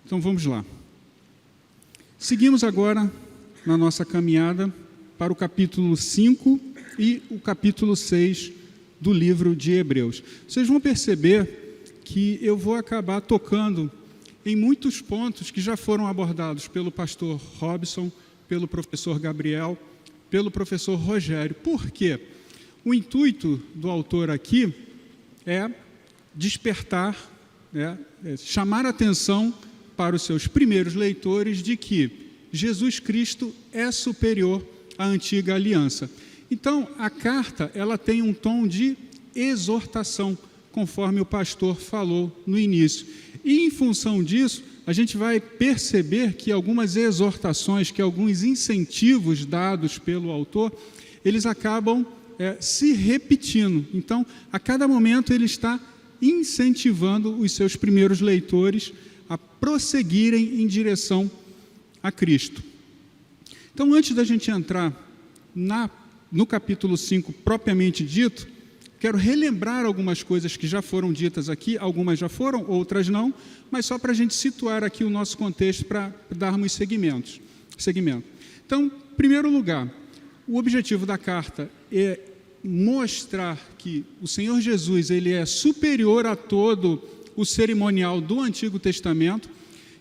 Então vamos lá. Seguimos agora na nossa caminhada para o capítulo 5 e o capítulo 6 do livro de Hebreus. Vocês vão perceber que eu vou acabar tocando em muitos pontos que já foram abordados pelo pastor Robson, pelo professor Gabriel, pelo professor Rogério. Por quê? O intuito do autor aqui é despertar, chamar a atenção para os seus primeiros leitores de que Jesus Cristo é superior à antiga aliança. Então, a carta ela tem um tom de exortação, conforme o pastor falou no início. E, em função disso, a gente vai perceber que algumas exortações, que alguns incentivos dados pelo autor, eles acabam se repetindo. Então, a cada momento ele está incentivando os seus primeiros leitores a prosseguirem em direção a Cristo. Então, antes da gente entrar no capítulo 5 propriamente dito, quero relembrar algumas coisas que já foram ditas aqui, algumas já foram, outras não, mas só para a gente situar aqui o nosso contexto para darmos seguimento. Então, em primeiro lugar, o objetivo da carta é mostrar que o Senhor Jesus ele é superior a todo o cerimonial do Antigo Testamento,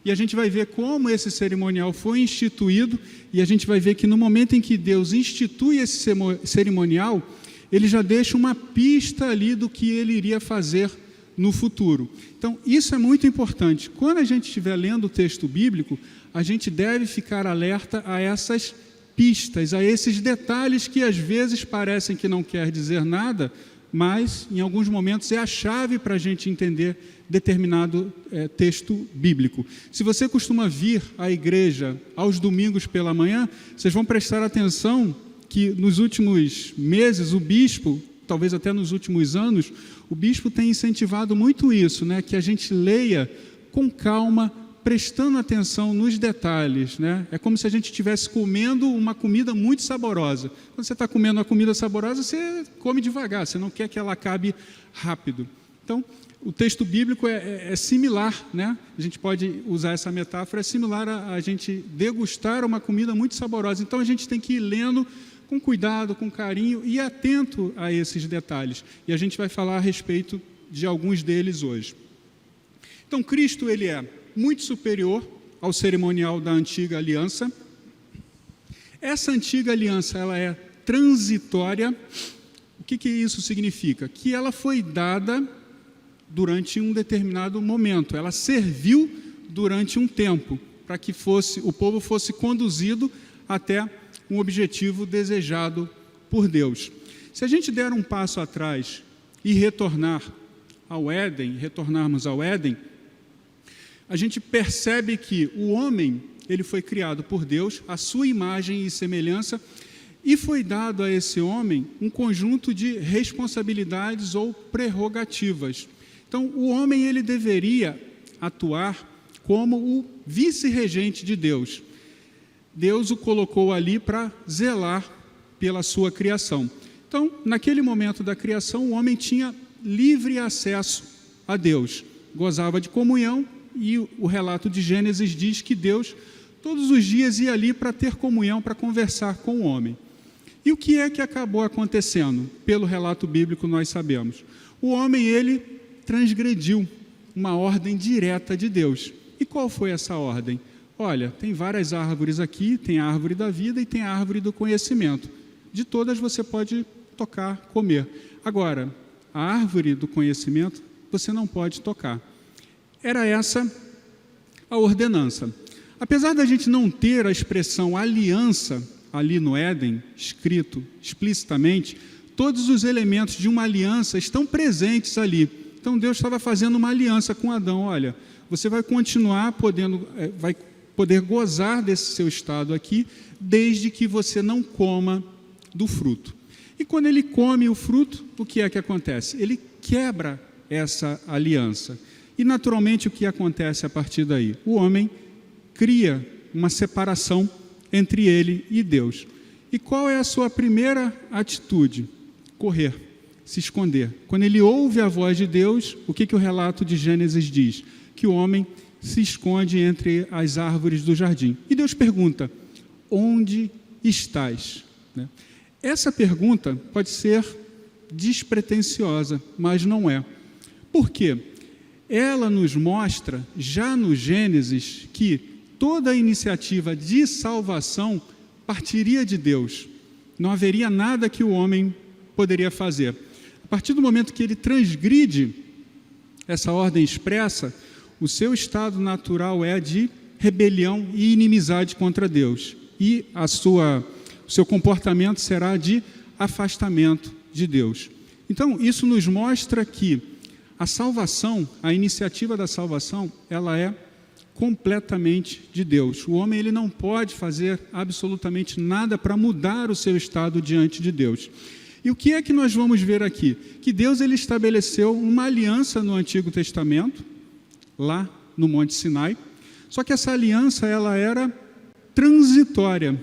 e a gente vai ver como esse cerimonial foi instituído, e a gente vai ver que no momento em que Deus institui esse cerimonial, ele já deixa uma pista ali do que ele iria fazer no futuro. Então, isso é muito importante. Quando a gente estiver lendo o texto bíblico, a gente deve ficar alerta a essas pistas, a esses detalhes que às vezes parecem que não quer dizer nada, mas em alguns momentos é a chave para a gente entender determinado texto bíblico. Se você costuma vir à igreja aos domingos pela manhã, vocês vão prestar atenção que nos últimos meses o bispo, talvez até nos últimos anos, o bispo tem incentivado muito isso, que a gente leia com calma, prestando atenção nos detalhes. É como se a gente estivesse comendo uma comida muito saborosa. Quando você está comendo uma comida saborosa, você come devagar, você não quer que ela acabe rápido. Então, o texto bíblico é similar, a gente pode usar essa metáfora, é similar a gente degustar uma comida muito saborosa. Então, a gente tem que ir lendo com cuidado, com carinho e atento a esses detalhes. E a gente vai falar a respeito de alguns deles hoje. Então, Cristo ele é muito superior ao cerimonial da antiga aliança. Essa antiga aliança ela é transitória. O que isso significa? Que ela foi dada durante um determinado momento, ela serviu durante um tempo, para que o povo fosse conduzido até um objetivo desejado por Deus. Se a gente der um passo atrás e retornarmos ao Éden, a gente percebe que o homem ele foi criado por Deus, à sua imagem e semelhança, e foi dado a esse homem um conjunto de responsabilidades ou prerrogativas. Então, o homem ele deveria atuar como o vice-regente de Deus. Deus o colocou ali para zelar pela sua criação. Então, naquele momento da criação, o homem tinha livre acesso a Deus, gozava de comunhão, e o relato de Gênesis diz que Deus todos os dias ia ali para ter comunhão, para conversar com o homem. E o que é que acabou acontecendo? Pelo relato bíblico nós sabemos. O homem, ele transgrediu uma ordem direta de Deus. E qual foi essa ordem? Olha, tem várias árvores aqui, tem a árvore da vida e tem a árvore do conhecimento. De todas você pode tocar, comer. Agora, a árvore do conhecimento você não pode tocar. Era essa a ordenança. Apesar da gente não ter a expressão aliança ali no Éden, escrito explicitamente, todos os elementos de uma aliança estão presentes ali. Então Deus estava fazendo uma aliança com Adão. Olha, você vai continuar vai poder gozar desse seu estado aqui, desde que você não coma do fruto. E quando ele come o fruto, o que é que acontece? Ele quebra essa aliança. E naturalmente o que acontece a partir daí? O homem cria uma separação entre ele e Deus. E qual é a sua primeira atitude? Correr, se esconder. Quando ele ouve a voz de Deus, o que o relato de Gênesis diz? Que o homem se esconde entre as árvores do jardim. E Deus pergunta: onde estás? Essa pergunta pode ser despretensiosa, mas não é. Por quê? Ela nos mostra, já no Gênesis, que toda a iniciativa de salvação partiria de Deus. Não haveria nada que o homem poderia fazer. A partir do momento que ele transgride essa ordem expressa, o seu estado natural é de rebelião e inimizade contra Deus. E o seu comportamento será de afastamento de Deus. Então, isso nos mostra que a salvação, a iniciativa da salvação, ela é completamente de Deus. O homem ele não pode fazer absolutamente nada para mudar o seu estado diante de Deus. E o que é que nós vamos ver aqui? Que Deus ele estabeleceu uma aliança no Antigo Testamento, lá no Monte Sinai, só que essa aliança ela era transitória.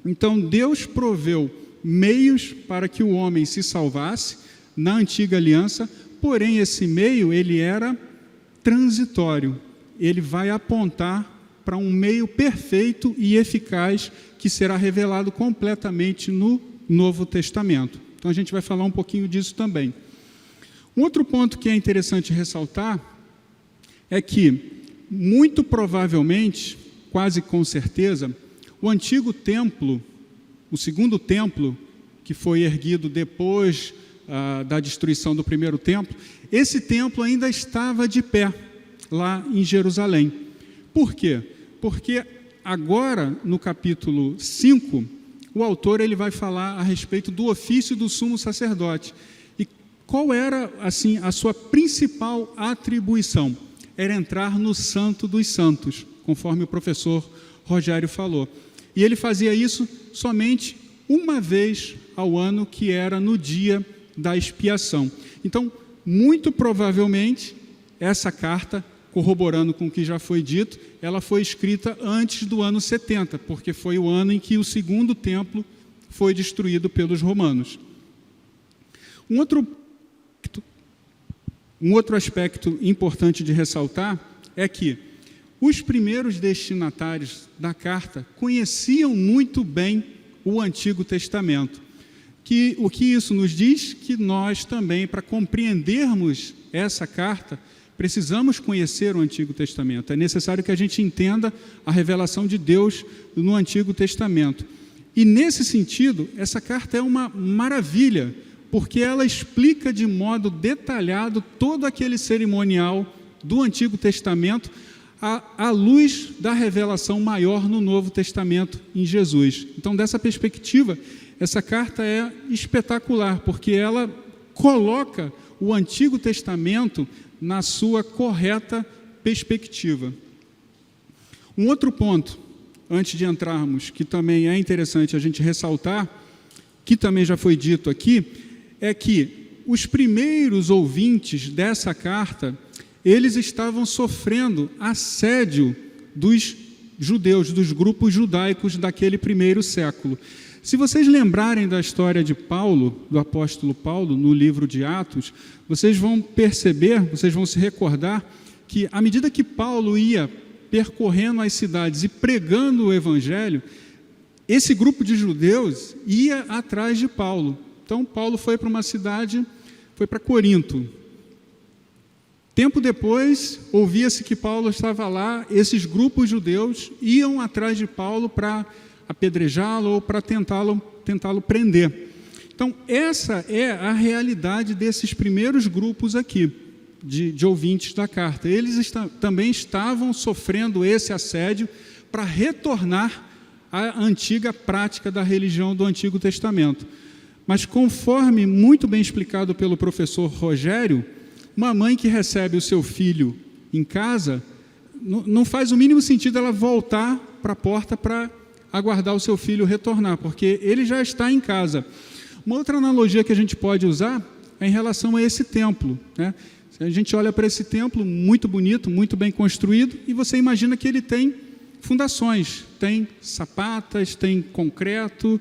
Então Deus proveu meios para que o homem se salvasse na antiga aliança, porém esse meio ele era transitório. Ele vai apontar para um meio perfeito e eficaz que será revelado completamente no Novo Testamento. Então a gente vai falar um pouquinho disso também. Um outro ponto que é interessante ressaltar é que, muito provavelmente, quase com certeza, o antigo templo, o segundo templo, que foi erguido depois da destruição do primeiro templo, esse templo ainda estava de pé lá em Jerusalém. Por quê? Porque agora, no capítulo 5, o autor ele vai falar a respeito do ofício do sumo sacerdote. E qual era, assim, a sua principal atribuição? Era entrar no Santo dos Santos, conforme o professor Rogério falou. E ele fazia isso somente uma vez ao ano, que era no dia da expiação. Então, muito provavelmente, essa carta, corroborando com o que já foi dito, ela foi escrita antes do ano 70, porque foi o ano em que o segundo templo foi destruído pelos romanos. Um outro aspecto importante de ressaltar é que os primeiros destinatários da carta conheciam muito bem o Antigo Testamento. O que isso nos diz? Que nós também, para compreendermos essa carta, precisamos conhecer o Antigo Testamento. É necessário que a gente entenda a revelação de Deus no Antigo Testamento. E, nesse sentido, essa carta é uma maravilha, porque ela explica de modo detalhado todo aquele cerimonial do Antigo Testamento à luz da revelação maior no Novo Testamento em Jesus. Então, dessa perspectiva, essa carta é espetacular, porque ela coloca o Antigo Testamento na sua correta perspectiva. Um outro ponto, antes de entrarmos, que também é interessante a gente ressaltar, que também já foi dito aqui, é que os primeiros ouvintes dessa carta, eles estavam sofrendo assédio dos judeus, dos grupos judaicos daquele primeiro século. Se vocês lembrarem da história de Paulo, do apóstolo Paulo, no livro de Atos, vocês vão perceber, vocês vão se recordar que, à medida que Paulo ia percorrendo as cidades e pregando o evangelho, esse grupo de judeus ia atrás de Paulo. Então, Paulo foi para uma cidade, foi para Corinto. Tempo depois, ouvia-se que Paulo estava lá, esses grupos judeus iam atrás de Paulo para apedrejá-lo ou para tentá-lo prender. Então, essa é a realidade desses primeiros grupos aqui, de ouvintes da carta. Eles também estavam sofrendo esse assédio para retornar à antiga prática da religião do Antigo Testamento. Mas, conforme muito bem explicado pelo professor Rogério, uma mãe que recebe o seu filho em casa, não faz o mínimo sentido ela voltar para a porta para aguardar o seu filho retornar, porque ele já está em casa. Uma outra analogia que a gente pode usar é em relação a esse templo, né? A gente olha para esse templo muito bonito, muito bem construído, e você imagina que ele tem fundações, tem sapatas, tem concreto,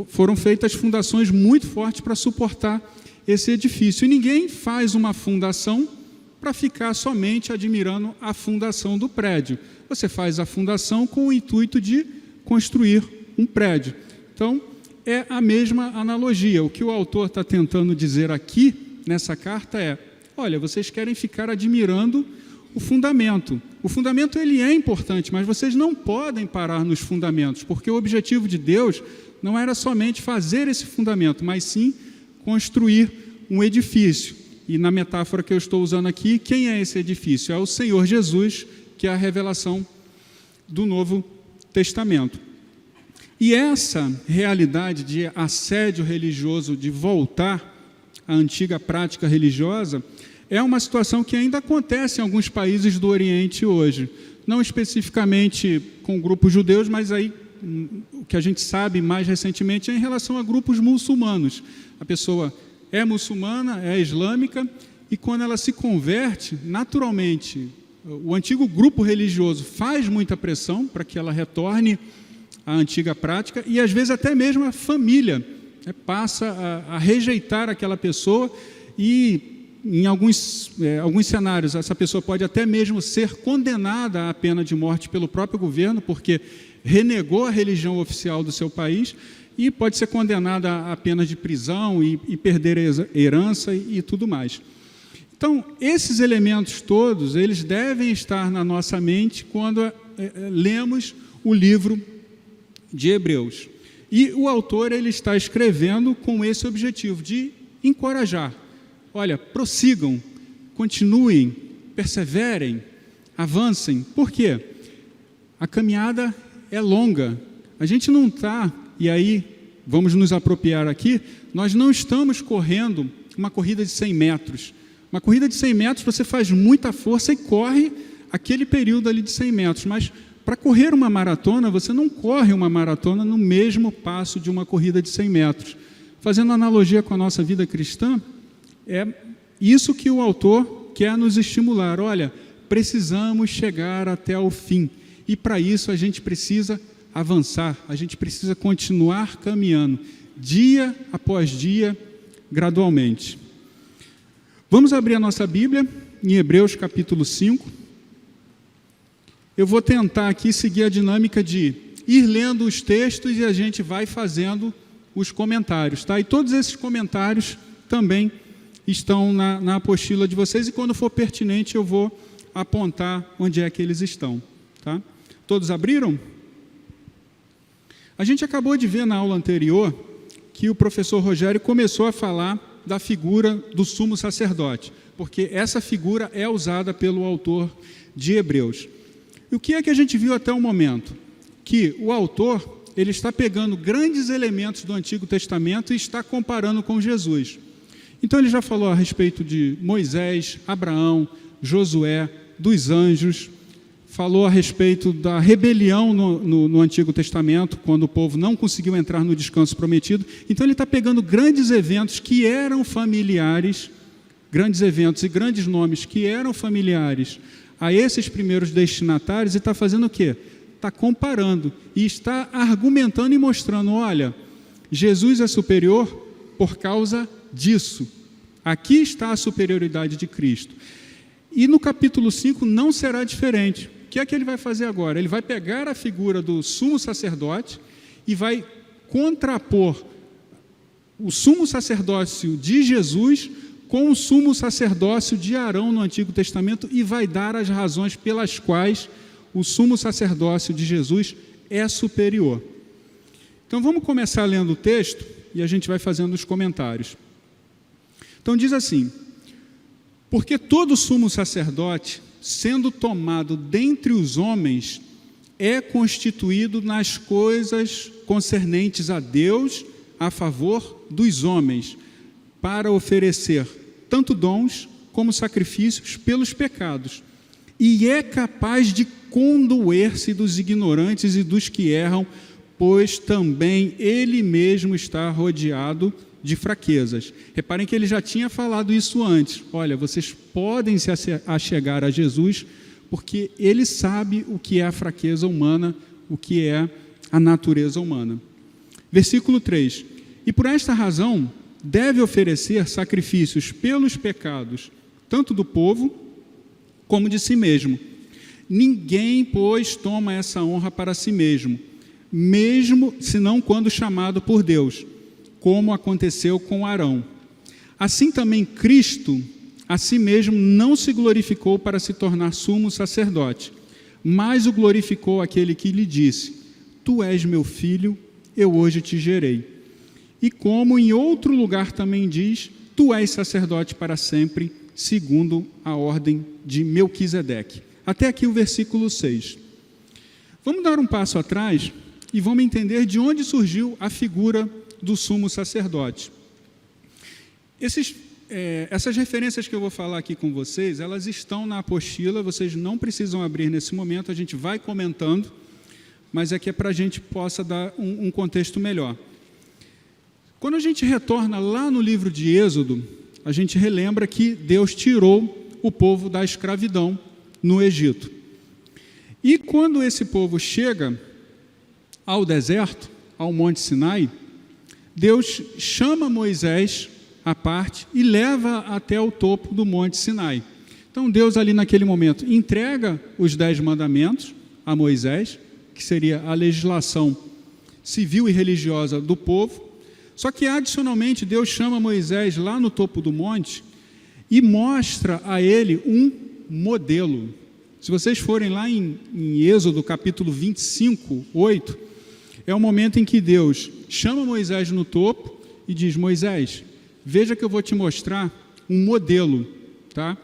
foram feitas fundações muito fortes para suportar esse edifício. E ninguém faz uma fundação para ficar somente admirando a fundação do prédio. Você faz a fundação com o intuito de construir um prédio. Então, é a mesma analogia. O que o autor está tentando dizer aqui, nessa carta, é: olha, vocês querem ficar admirando o fundamento. O fundamento ele é importante, mas vocês não podem parar nos fundamentos, porque o objetivo de Deus não era somente fazer esse fundamento, mas sim construir um edifício. E na metáfora que eu estou usando aqui, quem é esse edifício? É o Senhor Jesus, que é a revelação do Novo Testamento. E essa realidade de assédio religioso, de voltar à antiga prática religiosa, é uma situação que ainda acontece em alguns países do Oriente hoje. Não especificamente com grupos judeus, mas aí o que a gente sabe mais recentemente é em relação a grupos muçulmanos. A pessoa é muçulmana, é islâmica, e quando ela se converte, naturalmente, o antigo grupo religioso faz muita pressão para que ela retorne à antiga prática, e às vezes até mesmo a família passa a rejeitar aquela pessoa, e em alguns cenários essa pessoa pode até mesmo ser condenada à pena de morte pelo próprio governo, porque renegou a religião oficial do seu país, e pode ser condenada a penas de prisão e perder a herança e tudo mais. Então, esses elementos todos, eles devem estar na nossa mente quando lemos o livro de Hebreus. E o autor ele está escrevendo com esse objetivo de encorajar. Olha, prossigam, continuem, perseverem, avancem. Por quê? A caminhada é longa. A gente não está, e aí vamos nos apropriar aqui, nós não estamos correndo uma corrida de 100 metros. Uma corrida de 100 metros você faz muita força e corre aquele período ali de 100 metros, mas para correr uma maratona, você não corre uma maratona no mesmo passo de uma corrida de 100 metros. Fazendo analogia com a nossa vida cristã, é isso que o autor quer nos estimular. Olha, precisamos chegar até o fim, e para isso a gente precisa avançar, a gente precisa continuar caminhando, dia após dia, gradualmente. Vamos abrir a nossa Bíblia em Hebreus capítulo 5. Eu vou tentar aqui seguir a dinâmica de ir lendo os textos e a gente vai fazendo os comentários, tá? E todos esses comentários também estão na apostila de vocês, e quando for pertinente eu vou apontar onde é que eles estão, tá? Todos abriram? A gente acabou de ver na aula anterior que o professor Rogério começou a falar da figura do sumo sacerdote, porque essa figura é usada pelo autor de Hebreus. E o que é que a gente viu até o momento? Que o autor ele está pegando grandes elementos do Antigo Testamento e está comparando com Jesus. Então ele já falou a respeito de Moisés, Abraão, Josué, dos anjos, falou a respeito da rebelião no Antigo Testamento, quando o povo não conseguiu entrar no descanso prometido. Então ele está pegando grandes eventos que eram familiares, grandes eventos e grandes nomes que eram familiares a esses primeiros destinatários, e está fazendo o quê? Está comparando e está argumentando e mostrando: olha, Jesus é superior por causa disso. Aqui está a superioridade de Cristo. E no capítulo 5 não será diferente. O que é que ele vai fazer agora? Ele vai pegar a figura do sumo sacerdote e vai contrapor o sumo sacerdócio de Jesus com o sumo sacerdócio de Arão no Antigo Testamento, e vai dar as razões pelas quais o sumo sacerdócio de Jesus é superior. Então vamos começar lendo o texto e a gente vai fazendo os comentários. Então diz assim: porque todo sumo sacerdote, sendo tomado dentre os homens, é constituído nas coisas concernentes a Deus, a favor dos homens, para oferecer tanto dons como sacrifícios pelos pecados, e é capaz de condoer-se dos ignorantes e dos que erram, pois também ele mesmo está rodeado de fraquezas. Reparem que ele já tinha falado isso antes. Olha, vocês podem se achegar a Jesus, porque ele sabe o que é a fraqueza humana, o que é a natureza humana. Versículo 3: e por esta razão deve oferecer sacrifícios pelos pecados, tanto do povo como de si mesmo. Ninguém, pois, toma essa honra para si mesmo, mesmo senão quando chamado por Deus, como aconteceu com Arão. Assim também Cristo, a si mesmo, não se glorificou para se tornar sumo sacerdote, mas o glorificou aquele que lhe disse: Tu és meu filho, eu hoje te gerei. E como em outro lugar também diz: Tu és sacerdote para sempre, segundo a ordem de Melquisedeque. Até aqui o versículo 6. Vamos dar um passo atrás e vamos entender de onde surgiu a figura do sumo sacerdote. Essas referências que eu vou falar aqui com vocês, elas estão na apostila, vocês não precisam abrir nesse momento, a gente vai comentando, mas é que é para a gente possa dar um contexto melhor. Quando a gente retorna lá no livro de Êxodo, a gente relembra que Deus tirou o povo da escravidão no Egito. E quando esse povo chega ao deserto, ao Monte Sinai, Deus chama Moisés à parte e leva até o topo do Monte Sinai. Então Deus ali naquele momento entrega os 10 mandamentos a Moisés, que seria a legislação civil e religiosa do povo. Só que adicionalmente Deus chama Moisés lá no topo do monte e mostra a ele um modelo. Se vocês forem lá em Êxodo capítulo 25, 8, é o momento em que Deus chama Moisés no topo e diz: Moisés, veja que eu vou te mostrar um modelo, tá?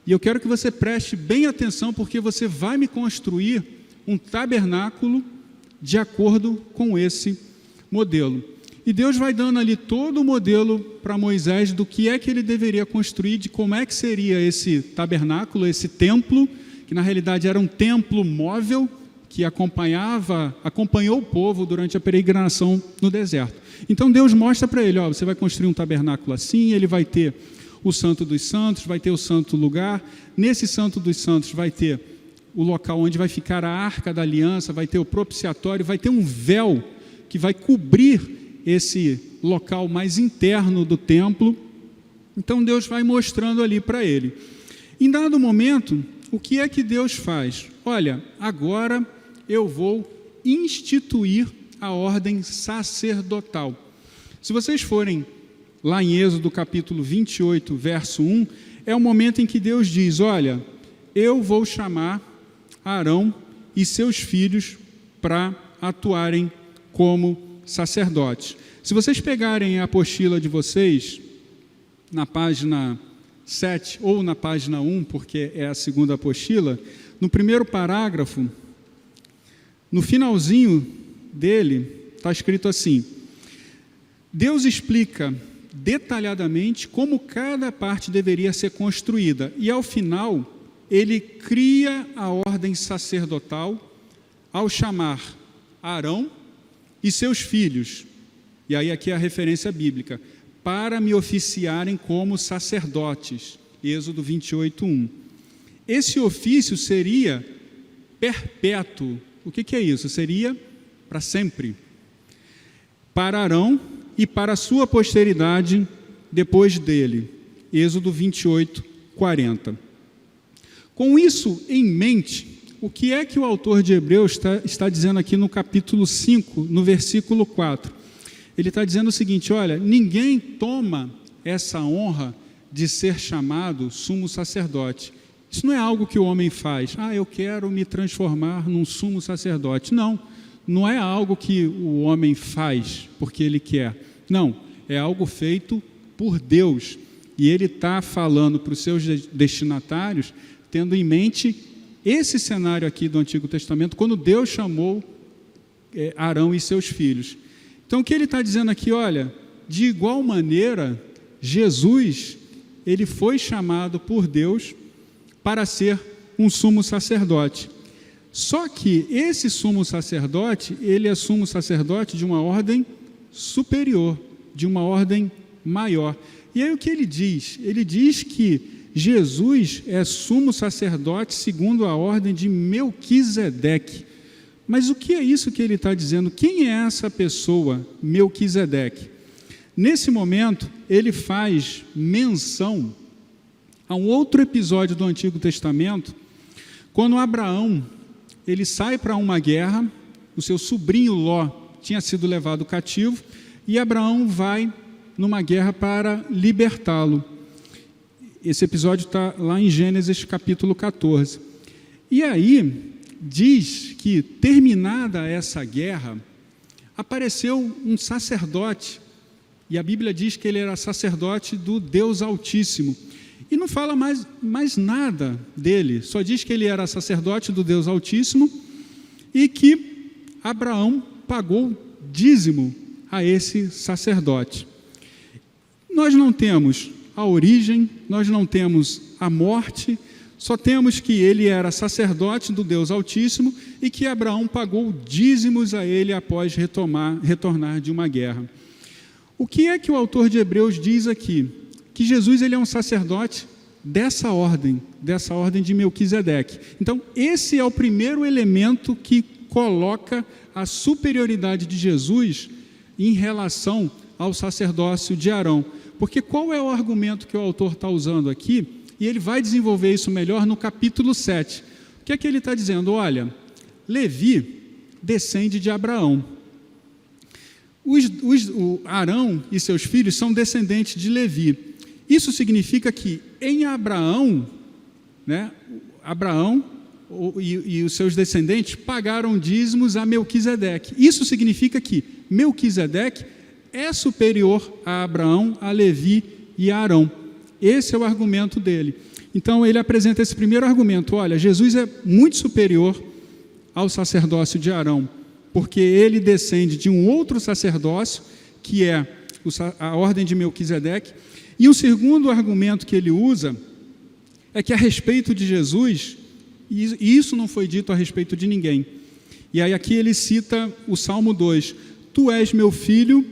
E eu quero que você preste bem atenção, porque você vai me construir um tabernáculo de acordo com esse modelo. E Deus vai dando ali todo o modelo para Moisés do que é que ele deveria construir, de como é que seria esse tabernáculo, esse templo, que na realidade era um templo móvel, que acompanhou o povo durante a peregrinação no deserto. Então Deus mostra para ele: você vai construir um tabernáculo assim, ele vai ter o Santo dos Santos, vai ter o Santo Lugar, nesse Santo dos Santos vai ter o local onde vai ficar a Arca da Aliança, vai ter o propiciatório, vai ter um véu que vai cobrir esse local mais interno do templo. Então Deus vai mostrando ali para ele. Em dado momento, o que é que Deus faz? Olha, agora eu vou instituir a ordem sacerdotal. Se vocês forem lá em Êxodo capítulo 28, verso 1, é o momento em que Deus diz: olha, eu vou chamar Arão e seus filhos para atuarem como sacerdotes. Se vocês pegarem a apostila de vocês, na página 7 ou na página 1, porque é a segunda apostila, no primeiro parágrafo, no finalzinho dele, está escrito assim: Deus explica detalhadamente como cada parte deveria ser construída, e ao final ele cria a ordem sacerdotal ao chamar Arão e seus filhos, e aí aqui é a referência bíblica, para me oficiarem como sacerdotes. Êxodo 28, 1. Esse ofício seria perpétuo. O que é isso? Seria para sempre. Para Arão e para a sua posteridade depois dele. Êxodo 28, 40. Com isso em mente, o que é que o autor de Hebreus está dizendo aqui no capítulo 5, no versículo 4? Ele está dizendo o seguinte: olha, ninguém toma essa honra de ser chamado sumo sacerdote. Isso não é algo que o homem faz. Eu quero me transformar num sumo sacerdote. Não, não é algo que o homem faz porque ele quer. Não, é algo feito por Deus. E ele está falando para os seus destinatários, tendo em mente esse cenário aqui do Antigo Testamento, quando Deus chamou Arão e seus filhos. Então o que ele está dizendo aqui? Olha, de igual maneira, Jesus, ele foi chamado por Deus para ser um sumo sacerdote. Só que esse sumo sacerdote, ele é sumo sacerdote de uma ordem superior, de uma ordem maior. E aí o que ele diz? Ele diz que Jesus é sumo sacerdote segundo a ordem de Melquisedeque. Mas o que é isso que ele está dizendo? Quem é essa pessoa, Melquisedeque? Nesse momento, ele faz menção a um outro episódio do Antigo Testamento, quando Abraão ele sai para uma guerra, o seu sobrinho Ló tinha sido levado cativo, e Abraão vai numa guerra para libertá-lo. Esse episódio está lá em Gênesis capítulo 14. E aí diz que, terminada essa guerra, apareceu um sacerdote, e a Bíblia diz que ele era sacerdote do Deus Altíssimo. E não fala mais nada dele, só diz que ele era sacerdote do Deus Altíssimo e que Abraão pagou dízimo a esse sacerdote. Nós não temos a origem, nós não temos a morte, só temos que ele era sacerdote do Deus Altíssimo e que Abraão pagou dízimos a ele após retornar de uma guerra. O que é que o autor de Hebreus diz aqui? Que Jesus ele é um sacerdote dessa ordem de Melquisedeque. Então, esse é o primeiro elemento que coloca a superioridade de Jesus em relação ao sacerdócio de Arão. Porque qual é o argumento que o autor está usando aqui? E ele vai desenvolver isso melhor no capítulo 7. O que é que ele está dizendo? Olha, Levi descende de Abraão. Arão e seus filhos são descendentes de Levi. Isso significa que em Abraão, Abraão e os seus descendentes pagaram dízimos a Melquisedeque. Isso significa que Melquisedeque é superior a Abraão, a Levi e a Arão. Esse é o argumento dele. Então ele apresenta esse primeiro argumento: olha, Jesus é muito superior ao sacerdócio de Arão, porque ele descende de um outro sacerdócio, que é a ordem de Melquisedeque. E o segundo argumento que ele usa é que a respeito de Jesus, e isso não foi dito a respeito de ninguém, e aí aqui ele cita o Salmo 2, tu és meu filho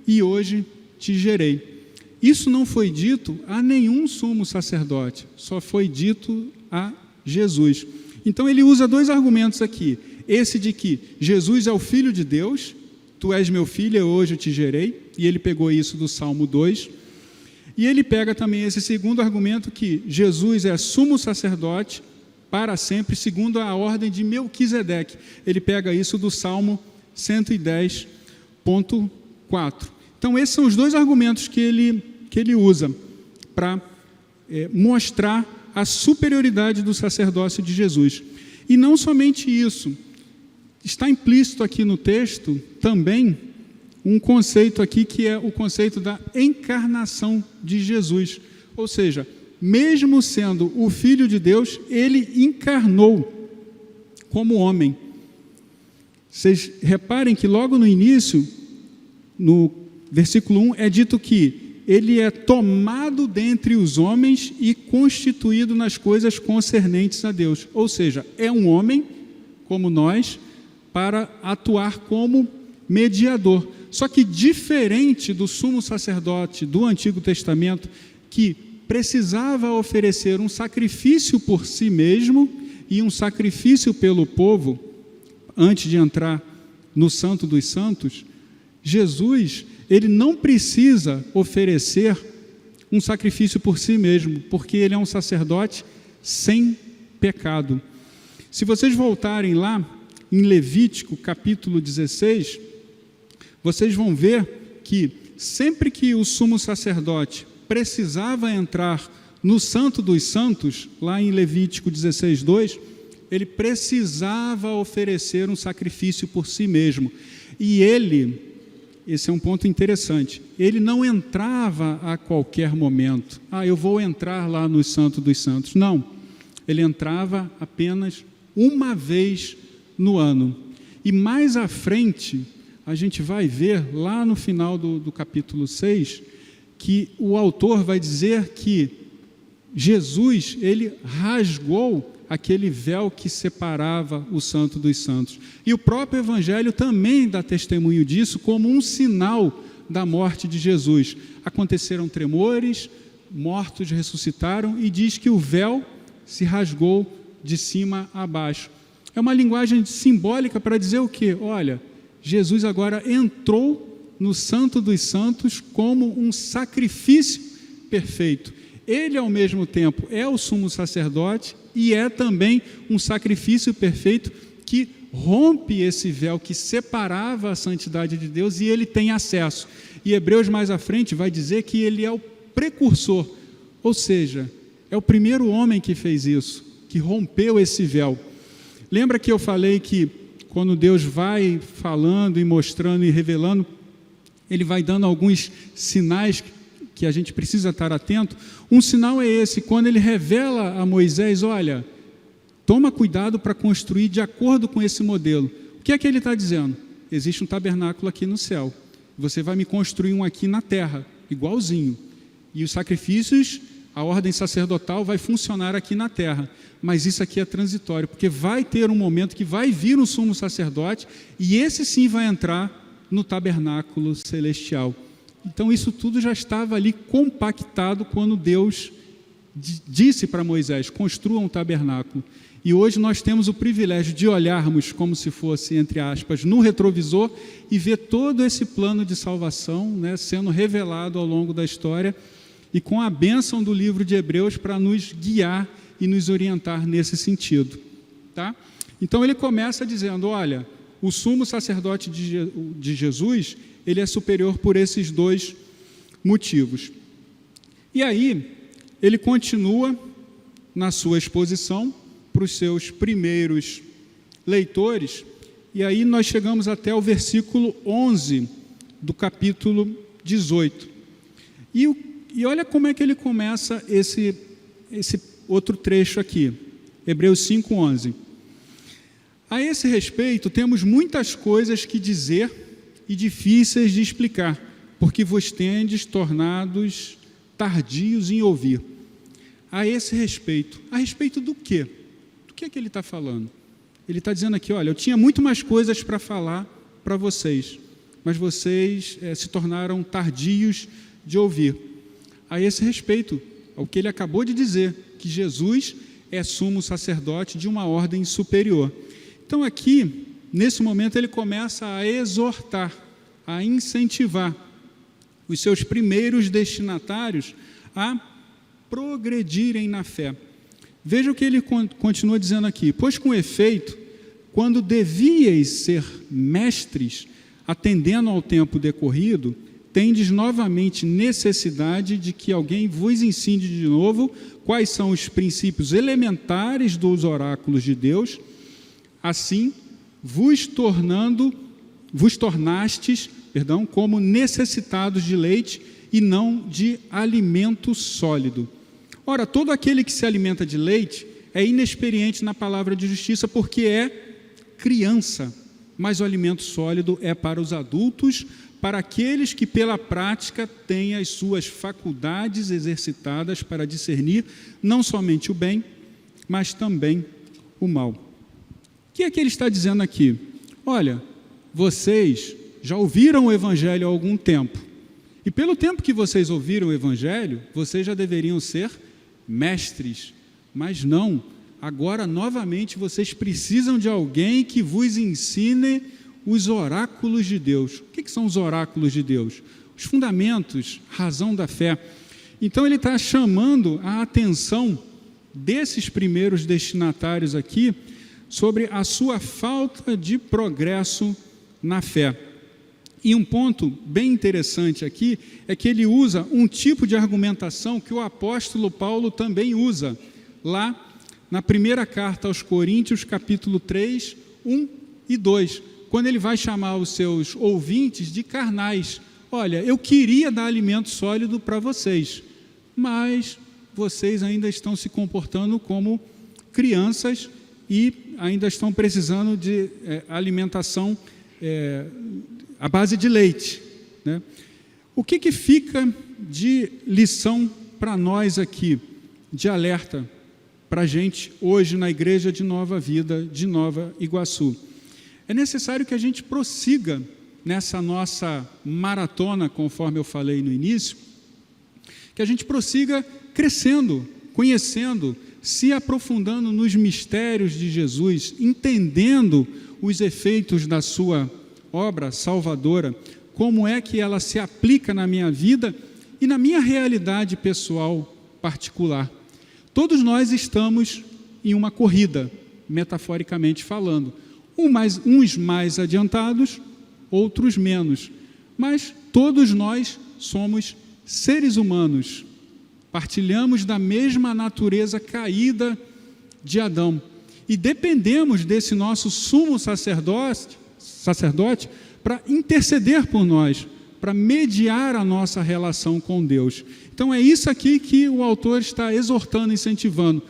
e hoje te gerei. Isso não foi dito a nenhum sumo sacerdote, só foi dito a Jesus. Então ele usa dois argumentos aqui, esse de que Jesus é o Filho de Deus, tu és meu filho e hoje te gerei, e ele pegou isso do Salmo 2, e ele pega também esse segundo argumento que Jesus é sumo sacerdote para sempre, segundo a ordem de Melquisedeque. Ele pega isso do Salmo 110.4. Então esses são os dois argumentos que ele usa para mostrar a superioridade do sacerdócio de Jesus. E não somente isso, está implícito aqui no texto também um conceito aqui que é o conceito da encarnação de Jesus. Ou seja, mesmo sendo o Filho de Deus, ele encarnou como homem. Vocês reparem que logo no início, no versículo 1, é dito que ele é tomado dentre os homens e constituído nas coisas concernentes a Deus. Ou seja, é um homem, como nós, para atuar como mediador. Só que diferente do sumo sacerdote do Antigo Testamento, que precisava oferecer um sacrifício por si mesmo e um sacrifício pelo povo, antes de entrar no Santo dos Santos, Jesus, ele não precisa oferecer um sacrifício por si mesmo, porque ele é um sacerdote sem pecado. Se vocês voltarem lá em Levítico capítulo 16, vocês vão ver que sempre que o sumo sacerdote precisava entrar no Santo dos Santos, lá em Levítico 16:2, ele precisava oferecer um sacrifício por si mesmo. E ele, esse é um ponto interessante, ele não entrava a qualquer momento. Eu vou entrar lá no Santo dos Santos. Não, ele entrava apenas uma vez no ano. E mais à frente, a gente vai ver lá no final do capítulo 6, que o autor vai dizer que Jesus, ele rasgou aquele véu que separava o Santo dos Santos. E o próprio Evangelho também dá testemunho disso como um sinal da morte de Jesus. Aconteceram tremores, mortos ressuscitaram, e diz que o véu se rasgou de cima a baixo. É uma linguagem simbólica para dizer o quê? Olha, Jesus agora entrou no Santo dos Santos como um sacrifício perfeito. Ele, ao mesmo tempo, é o sumo sacerdote e é também um sacrifício perfeito que rompe esse véu que separava a santidade de Deus, e ele tem acesso. E Hebreus mais à frente vai dizer que ele é o precursor, ou seja, é o primeiro homem que fez isso, que rompeu esse véu. Lembra que eu falei que quando Deus vai falando e mostrando e revelando, ele vai dando alguns sinais que a gente precisa estar atento? Um sinal é esse, quando ele revela a Moisés: olha, toma cuidado para construir de acordo com esse modelo. O que é que ele está dizendo? Existe um tabernáculo aqui no céu, você vai me construir um aqui na terra, igualzinho, e os sacrifícios, a ordem sacerdotal vai funcionar aqui na terra, mas isso aqui é transitório, porque vai ter um momento que vai vir um sumo sacerdote, e esse sim vai entrar no tabernáculo celestial. Então isso tudo já estava ali compactado quando Deus disse para Moisés: construa um tabernáculo. E hoje nós temos o privilégio de olharmos como se fosse, entre aspas, no retrovisor e ver todo esse plano de salvação, né, sendo revelado ao longo da história, e com a bênção do livro de Hebreus para nos guiar e nos orientar nesse sentido. Tá? Então ele começa dizendo: olha, o sumo sacerdote de Jesus, ele é superior por esses dois motivos. E aí, ele continua na sua exposição para os seus primeiros leitores, e aí nós chegamos até o versículo 11 do capítulo 18. E olha como é que ele começa esse outro trecho aqui, Hebreus 5:11. A esse respeito, temos muitas coisas que dizer e difíceis de explicar, porque vos tendes tornados tardios em ouvir. A esse respeito. A respeito do quê? Do que é que ele está falando? Ele está dizendo aqui: olha, eu tinha muito mais coisas para falar para vocês, mas vocês se tornaram tardios de ouvir. A esse respeito, ao que ele acabou de dizer, que Jesus é sumo sacerdote de uma ordem superior. Então aqui, nesse momento, ele começa a exortar, a incentivar os seus primeiros destinatários a progredirem na fé. Veja o que ele continua dizendo aqui: pois com efeito, quando devíeis ser mestres, atendendo ao tempo decorrido, tendes novamente necessidade de que alguém vos ensine de novo quais são os princípios elementares dos oráculos de Deus. Assim, vos tornastes, como necessitados de leite e não de alimento sólido. Ora, todo aquele que se alimenta de leite é inexperiente na palavra de justiça, porque é criança, mas o alimento sólido é para os adultos, para aqueles que pela prática têm as suas faculdades exercitadas para discernir não somente o bem, mas também o mal. O que é que ele está dizendo aqui? Olha, vocês já ouviram o Evangelho há algum tempo, e pelo tempo que vocês ouviram o Evangelho, vocês já deveriam ser mestres, mas não. Agora, novamente, vocês precisam de alguém que vos ensine os oráculos de Deus. O que são os oráculos de Deus? Os fundamentos, razão da fé. Então ele está chamando a atenção desses primeiros destinatários aqui sobre a sua falta de progresso na fé. E um ponto bem interessante aqui é que ele usa um tipo de argumentação que o apóstolo Paulo também usa, lá na primeira carta aos Coríntios, capítulo 3, 1 e 2, quando ele vai chamar os seus ouvintes de carnais. Olha, eu queria dar alimento sólido para vocês, mas vocês ainda estão se comportando como crianças e ainda estão precisando de alimentação à base de leite, né? O que fica de lição para nós aqui, de alerta para a gente hoje na Igreja de Nova Vida, de Nova Iguaçu? É necessário que a gente prossiga nessa nossa maratona, conforme eu falei no início, que a gente prossiga crescendo, conhecendo, se aprofundando nos mistérios de Jesus, entendendo os efeitos da sua obra salvadora, como é que ela se aplica na minha vida e na minha realidade pessoal particular. Todos nós estamos em uma corrida, metaforicamente falando. Uns mais adiantados, outros menos. Mas todos nós somos seres humanos. Partilhamos da mesma natureza caída de Adão. E dependemos desse nosso sumo sacerdote para interceder por nós, para mediar a nossa relação com Deus. Então é isso aqui que o autor está exortando, incentivando.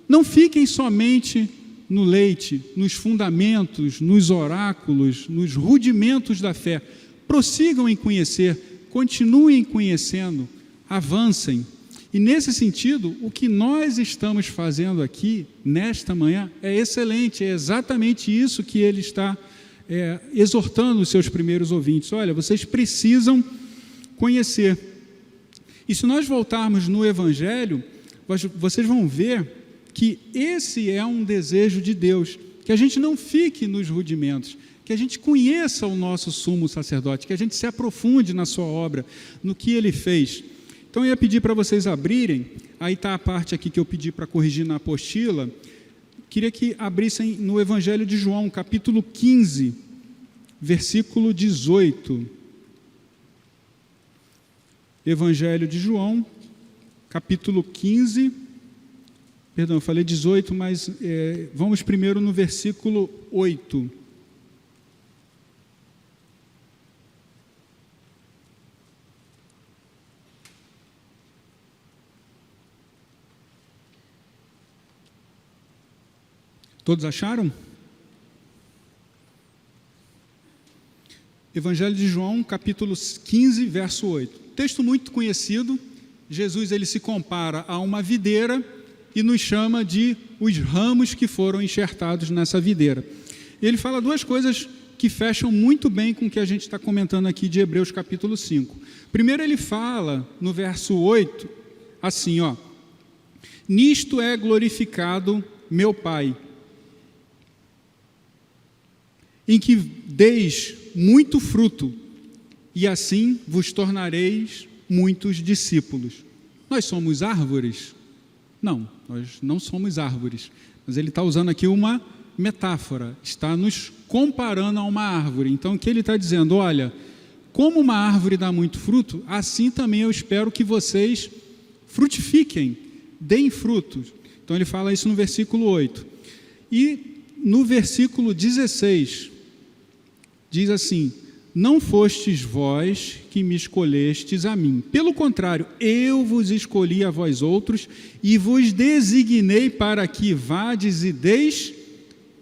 Não fiquem somente no leite, nos fundamentos, nos oráculos, nos rudimentos da fé. Prossigam em conhecer, continuem conhecendo, avancem. E nesse sentido, o que nós estamos fazendo aqui, nesta manhã, é excelente, é exatamente isso que ele está exortando os seus primeiros ouvintes. Olha, vocês precisam conhecer. E se nós voltarmos no Evangelho, vocês vão ver que esse é um desejo de Deus, que a gente não fique nos rudimentos, que a gente conheça o nosso sumo sacerdote, que a gente se aprofunde na sua obra, no que ele fez. Então eu ia pedir para vocês abrirem, aí está a parte aqui que eu pedi para corrigir na apostila, queria que abrissem no Evangelho de João, capítulo 15, versículo 18. Evangelho de João, capítulo 15, perdão, eu falei 18, mas vamos primeiro no versículo 8. Todos acharam? Evangelho de João, capítulo 15, verso 8. Texto muito conhecido. Jesus ele se compara a uma videira e nos chama de os ramos que foram enxertados nessa videira. E ele fala duas coisas que fecham muito bem com o que a gente está comentando aqui de Hebreus capítulo 5. Primeiro ele fala no verso 8, assim, ó: nisto é glorificado meu Pai, em que deis muito fruto, e assim vos tornareis muitos discípulos. Nós somos árvores? Não, nós não somos árvores, mas ele está usando aqui uma metáfora, está nos comparando a uma árvore. Então o que ele está dizendo? Olha, como uma árvore dá muito fruto, assim também eu espero que vocês frutifiquem, deem frutos. Então ele fala isso no versículo 8. E no versículo 16, diz assim: não fostes vós que me escolhestes a mim, pelo contrário, eu vos escolhi a vós outros e vos designei para que vades e deis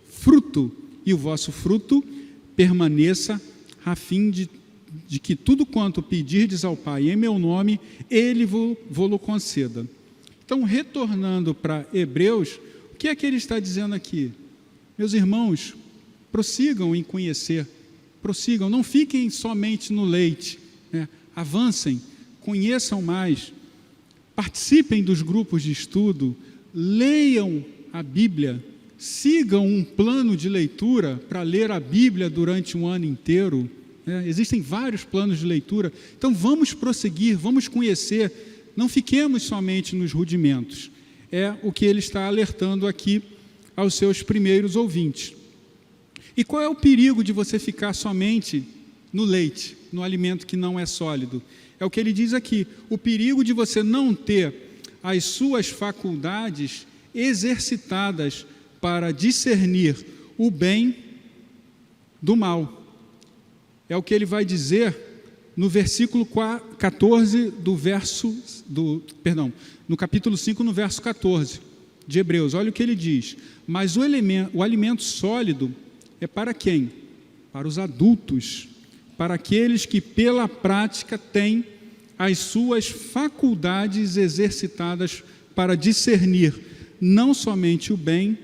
fruto, e o vosso fruto permaneça, a fim de que tudo quanto pedirdes ao Pai em meu nome, Ele vos conceda. Então, retornando para Hebreus, o que é que ele está dizendo aqui? Meus irmãos, prossigam em conhecer, prossigam, não fiquem somente no leite, né? Avancem, conheçam mais, participem dos grupos de estudo, leiam a Bíblia, sigam um plano de leitura para ler a Bíblia durante um ano inteiro, né? Existem vários planos de leitura, então vamos prosseguir, vamos conhecer, não fiquemos somente nos rudimentos. É o que ele está alertando aqui aos seus primeiros ouvintes. E qual é o perigo de você ficar somente no leite, no alimento que não é sólido? É o que ele diz aqui: o perigo de você não ter as suas faculdades exercitadas para discernir o bem do mal. É o que ele vai dizer no versículo 14 no capítulo 5, no verso 14 de Hebreus. Olha o que ele diz: mas o alimento sólido é para quem? Para os adultos, para aqueles que pela prática têm as suas faculdades exercitadas para discernir não somente o bem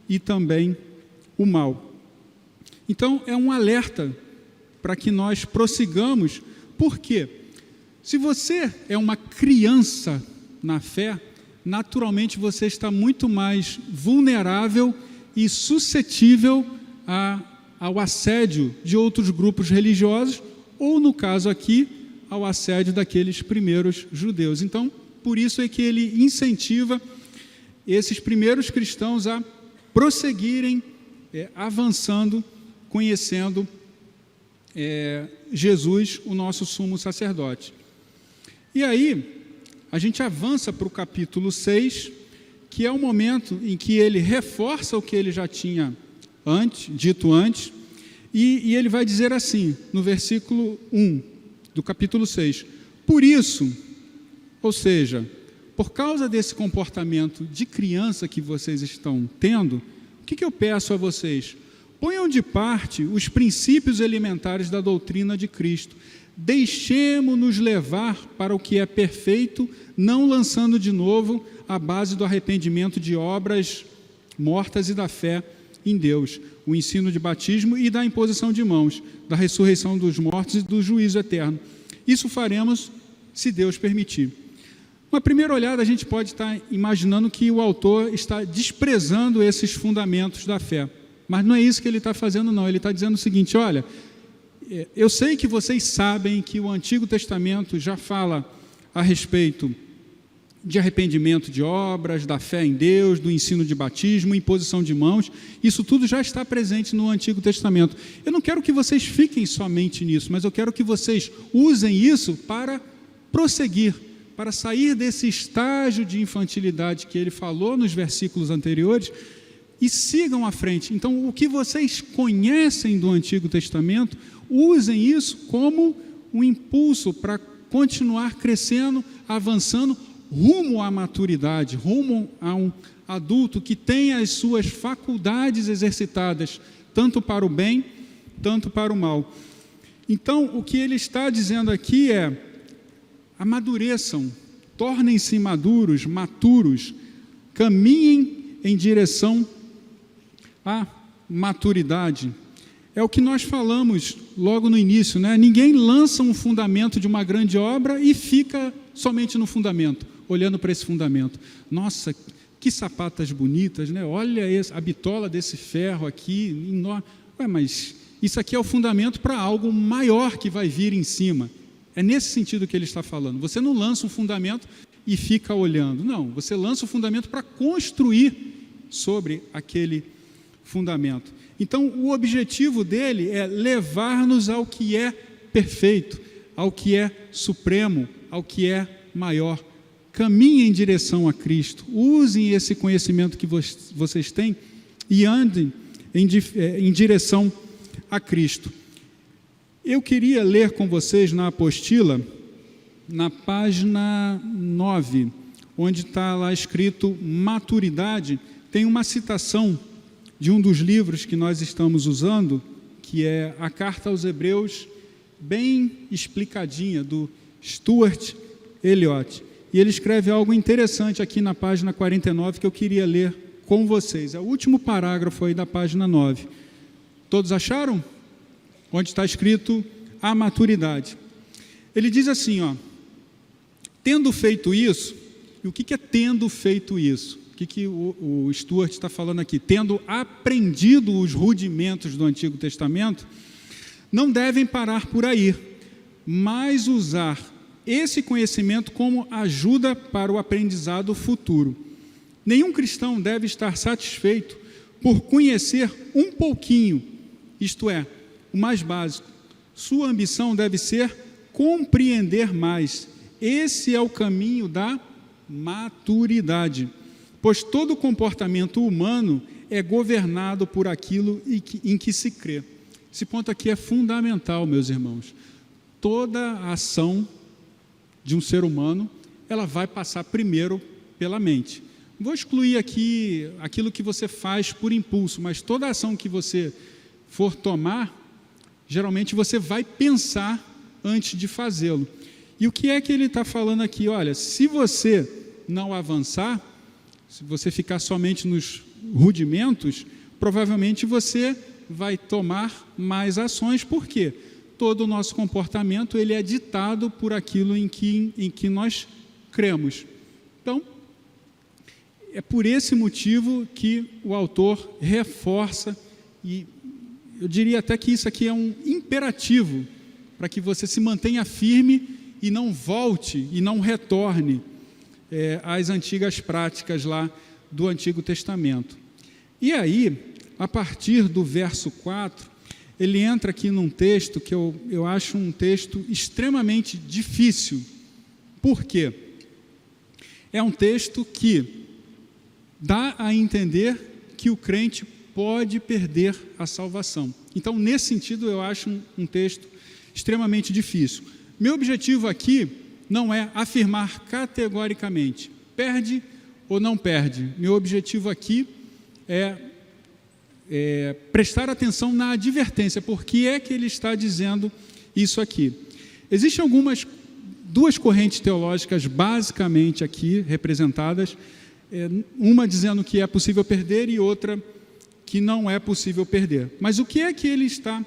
e também o mal. Então é um alerta para que nós prossigamos, porque se você é uma criança na fé, naturalmente você está muito mais vulnerável e suscetível ao assédio de outros grupos religiosos, ou no caso aqui, ao assédio daqueles primeiros judeus. Então, por isso é que ele incentiva esses primeiros cristãos a prosseguirem avançando, conhecendo Jesus, o nosso sumo sacerdote. E aí, a gente avança para o capítulo 6, que é o momento em que ele reforça o que ele já tinha dito antes, e ele vai dizer assim, no versículo 1 do capítulo 6, por isso, ou seja, por causa desse comportamento de criança que vocês estão tendo, o que eu peço a vocês? Ponham de parte os princípios elementares da doutrina de Cristo, deixemo-nos levar para o que é perfeito, não lançando de novo a base do arrependimento de obras mortas e da fé em Deus, o ensino de batismo e da imposição de mãos, da ressurreição dos mortos e do juízo eterno. Isso faremos se Deus permitir. Uma primeira olhada, a gente pode estar imaginando que o autor está desprezando esses fundamentos da fé, mas não é isso que ele está fazendo, não. Ele está dizendo o seguinte: olha, eu sei que vocês sabem que o Antigo Testamento já fala a respeito de arrependimento de obras, da fé em Deus, do ensino de batismo, imposição de mãos. Isso tudo já está presente no Antigo Testamento. Eu não quero que vocês fiquem somente nisso, mas eu quero que vocês usem isso para prosseguir, para sair desse estágio de infantilidade que ele falou nos versículos anteriores e sigam à frente. Então, o que vocês conhecem do Antigo Testamento, usem isso como um impulso para continuar crescendo, avançando, rumo à maturidade, rumo a um adulto que tenha as suas faculdades exercitadas, tanto para o bem, tanto para o mal. Então, o que ele está dizendo aqui é: amadureçam, tornem-se maduros, maturos, caminhem em direção à maturidade. É o que nós falamos logo no início, né? Ninguém lança um fundamento de uma grande obra e fica somente no fundamento, olhando para esse fundamento. Nossa, que sapatas bonitas, né? Olha a bitola desse ferro aqui. Ué, mas isso aqui é o fundamento para algo maior que vai vir em cima. É nesse sentido que ele está falando. Você não lança um fundamento e fica olhando. Não, você lança o fundamento para construir sobre aquele fundamento. Então, o objetivo dele é levar-nos ao que é perfeito, ao que é supremo, ao que é maior. Caminhem em direção a Cristo, usem esse conhecimento que vocês têm e andem em direção a Cristo. Eu queria ler com vocês na apostila, na página 9, onde está lá escrito maturidade, tem uma citação de um dos livros que nós estamos usando, que é a Carta aos Hebreus, bem explicadinha, do Stuart Eliot. E ele escreve algo interessante aqui na página 49 que eu queria ler com vocês. É o último parágrafo aí da página 9. Todos acharam? Onde está escrito a maturidade. Ele diz assim, ó: tendo feito isso, e o que é tendo feito isso? O que o Stuart está falando aqui? Tendo aprendido os rudimentos do Antigo Testamento, não devem parar por aí, mas usar esse conhecimento como ajuda para o aprendizado futuro. Nenhum cristão deve estar satisfeito por conhecer um pouquinho, isto é, o mais básico. Sua ambição deve ser compreender mais. Esse é o caminho da maturidade, pois todo comportamento humano é governado por aquilo em que se crê. Esse ponto aqui é fundamental, meus irmãos. Toda a ação de um ser humano, ela vai passar primeiro pela mente. Vou excluir aqui aquilo que você faz por impulso, mas toda ação que você for tomar, geralmente você vai pensar antes de fazê-lo. E o que é que ele está falando aqui? Olha, se você não avançar, se você ficar somente nos rudimentos, provavelmente você vai tomar mais ações. Por quê? Todo o nosso comportamento ele é ditado por aquilo em que nós cremos. Então, é por esse motivo que o autor reforça, e eu diria até que isso aqui é um imperativo, para que você se mantenha firme e não volte e não retorne as antigas práticas lá do Antigo Testamento. E aí, a partir do verso 4, ele entra aqui num texto que eu acho um texto extremamente difícil. Por quê? É um texto que dá a entender que o crente pode perder a salvação. Então, nesse sentido, eu acho um texto extremamente difícil. Meu objetivo aqui não é afirmar categoricamente, perde ou não perde. Meu objetivo aqui é prestar atenção na advertência, porque é que ele está dizendo isso aqui. Existem duas correntes teológicas basicamente aqui representadas, uma dizendo que é possível perder e outra que não é possível perder. Mas o que é que ele está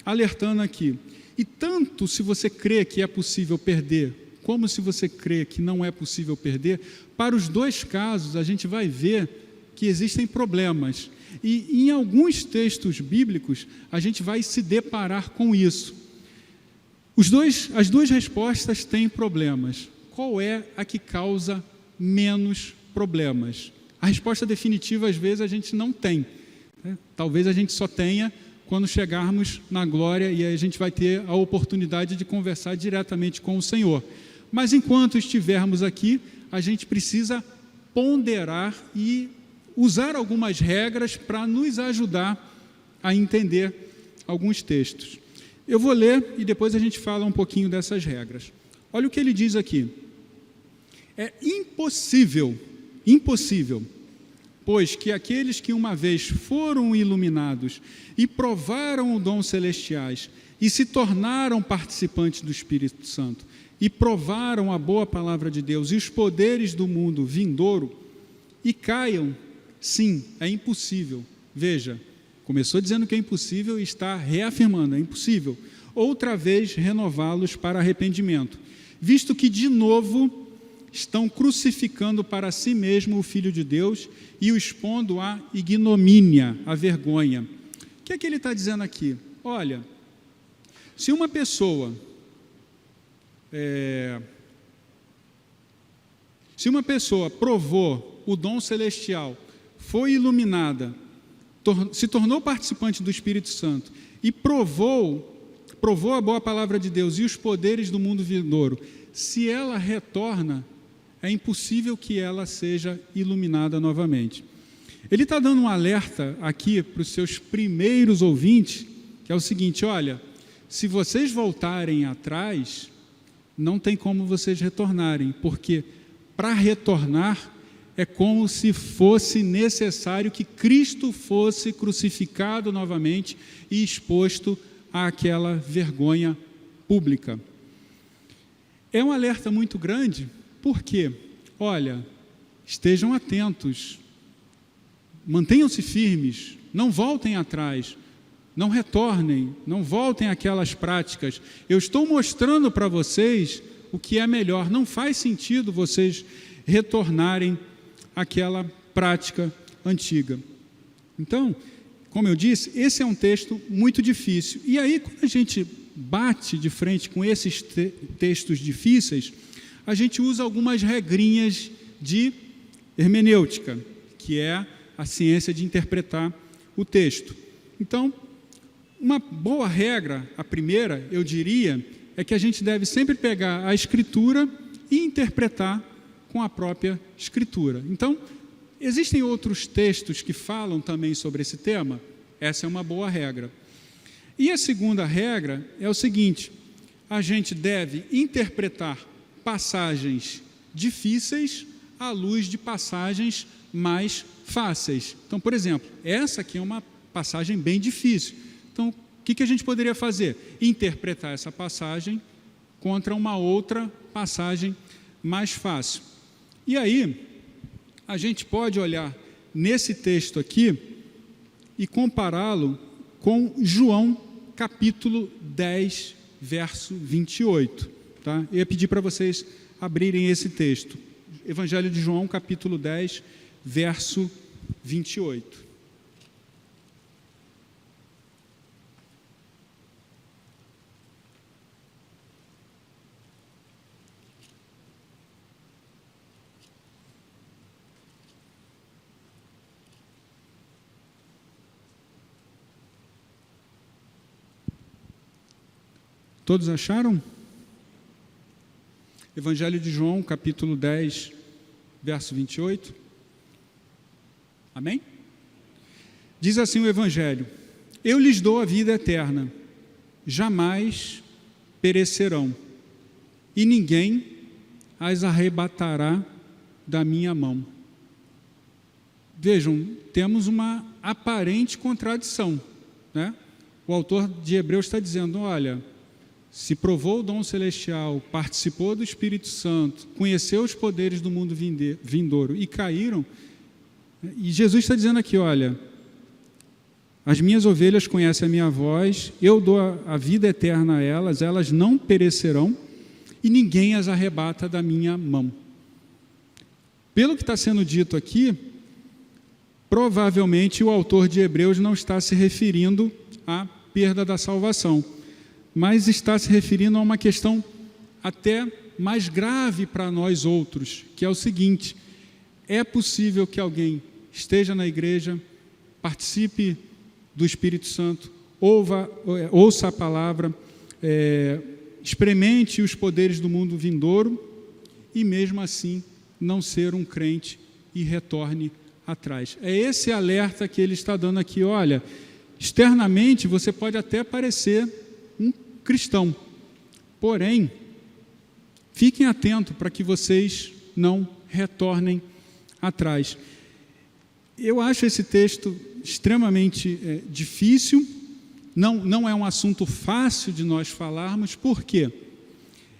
alertando aqui? E tanto se você crê que é possível perder, como se você crê que não é possível perder, para os dois casos a gente vai ver que existem problemas. E em alguns textos bíblicos a gente vai se deparar com isso. As duas respostas têm problemas. Qual é a que causa menos problemas? A resposta definitiva às vezes a gente não tem. Talvez a gente só tenha quando chegarmos na glória e a gente vai ter a oportunidade de conversar diretamente com o Senhor. Mas enquanto estivermos aqui, a gente precisa ponderar e usar algumas regras para nos ajudar a entender alguns textos. Eu vou ler e depois a gente fala um pouquinho dessas regras. Olha o que ele diz aqui. É impossível, pois que aqueles que uma vez foram iluminados e provaram o dom celestiais e se tornaram participantes do Espírito Santo e provaram a boa palavra de Deus e os poderes do mundo vindouro e caiam, sim, é impossível. Veja, começou dizendo que é impossível e está reafirmando, é impossível outra vez renová-los para arrependimento, visto que de novo estão crucificando para si mesmo o Filho de Deus e o expondo à ignomínia, à vergonha. O que é que ele está dizendo aqui? Olha, se uma pessoa provou o dom celestial, foi iluminada, se tornou participante do Espírito Santo e provou a boa palavra de Deus e os poderes do mundo vindouro, se ela retorna, é impossível que ela seja iluminada novamente. Ele está dando um alerta aqui para os seus primeiros ouvintes, que é o seguinte: olha, se vocês voltarem atrás, não tem como vocês retornarem, porque para retornar é como se fosse necessário que Cristo fosse crucificado novamente e exposto àquela vergonha pública. É um alerta muito grande, porque, olha, estejam atentos, mantenham-se firmes, não voltem atrás, não retornem, não voltem àquelas práticas. Eu estou mostrando para vocês o que é melhor. Não faz sentido vocês retornarem àquela prática antiga. Então, como eu disse, esse é um texto muito difícil. E aí, quando a gente bate de frente com esses textos difíceis, a gente usa algumas regrinhas de hermenêutica, que é a ciência de interpretar o texto. Então, uma boa regra, a primeira, eu diria, é que a gente deve sempre pegar a Escritura e interpretar com a própria Escritura. Então, existem outros textos que falam também sobre esse tema? Essa é uma boa regra. E a segunda regra é o seguinte: a gente deve interpretar passagens difíceis à luz de passagens mais fáceis. Então, por exemplo, essa aqui é uma passagem bem difícil. Então, o que a gente poderia fazer? Interpretar essa passagem contra uma outra passagem mais fácil. E aí, a gente pode olhar nesse texto aqui e compará-lo com João capítulo 10, verso 28. Tá? Eu ia pedir para vocês abrirem esse texto. Evangelho de João, capítulo 10, verso 28. Todos acharam? Evangelho de João, capítulo 10, verso 28. Amém? Diz assim o Evangelho: eu lhes dou a vida eterna, jamais perecerão, e ninguém as arrebatará da minha mão. Vejam, temos uma aparente contradição, né? O autor de Hebreus está dizendo, olha, se provou o dom celestial, participou do Espírito Santo, conheceu os poderes do mundo vindouro e caíram, e Jesus está dizendo aqui, olha, as minhas ovelhas conhecem a minha voz, eu dou a vida eterna a elas, elas não perecerão e ninguém as arrebata da minha mão. Pelo que está sendo dito aqui, provavelmente o autor de Hebreus não está se referindo à perda da salvação, mas está se referindo a uma questão até mais grave para nós outros, que é o seguinte: é possível que alguém esteja na igreja, participe do Espírito Santo, ouça a palavra, experimente os poderes do mundo vindouro e mesmo assim não ser um crente e retorne atrás. É esse alerta que ele está dando aqui. Olha, externamente você pode até parecer um cristão, porém, fiquem atentos para que vocês não retornem atrás. Eu acho esse texto extremamente difícil, não é um assunto fácil de nós falarmos, porque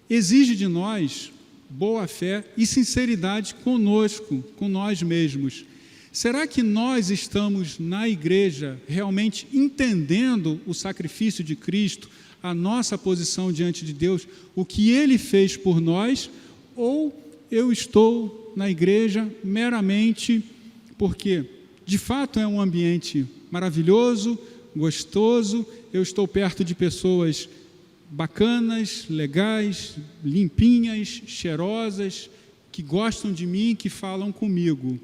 exige de nós boa fé e sinceridade conosco, com nós mesmos. Será que nós estamos na igreja realmente entendendo o sacrifício de Cristo, a nossa posição diante de Deus, o que Ele fez por nós, ou eu estou na igreja meramente porque, de fato, é um ambiente maravilhoso, gostoso, eu estou perto de pessoas bacanas, legais, limpinhas, cheirosas, que gostam de mim, que falam comigo.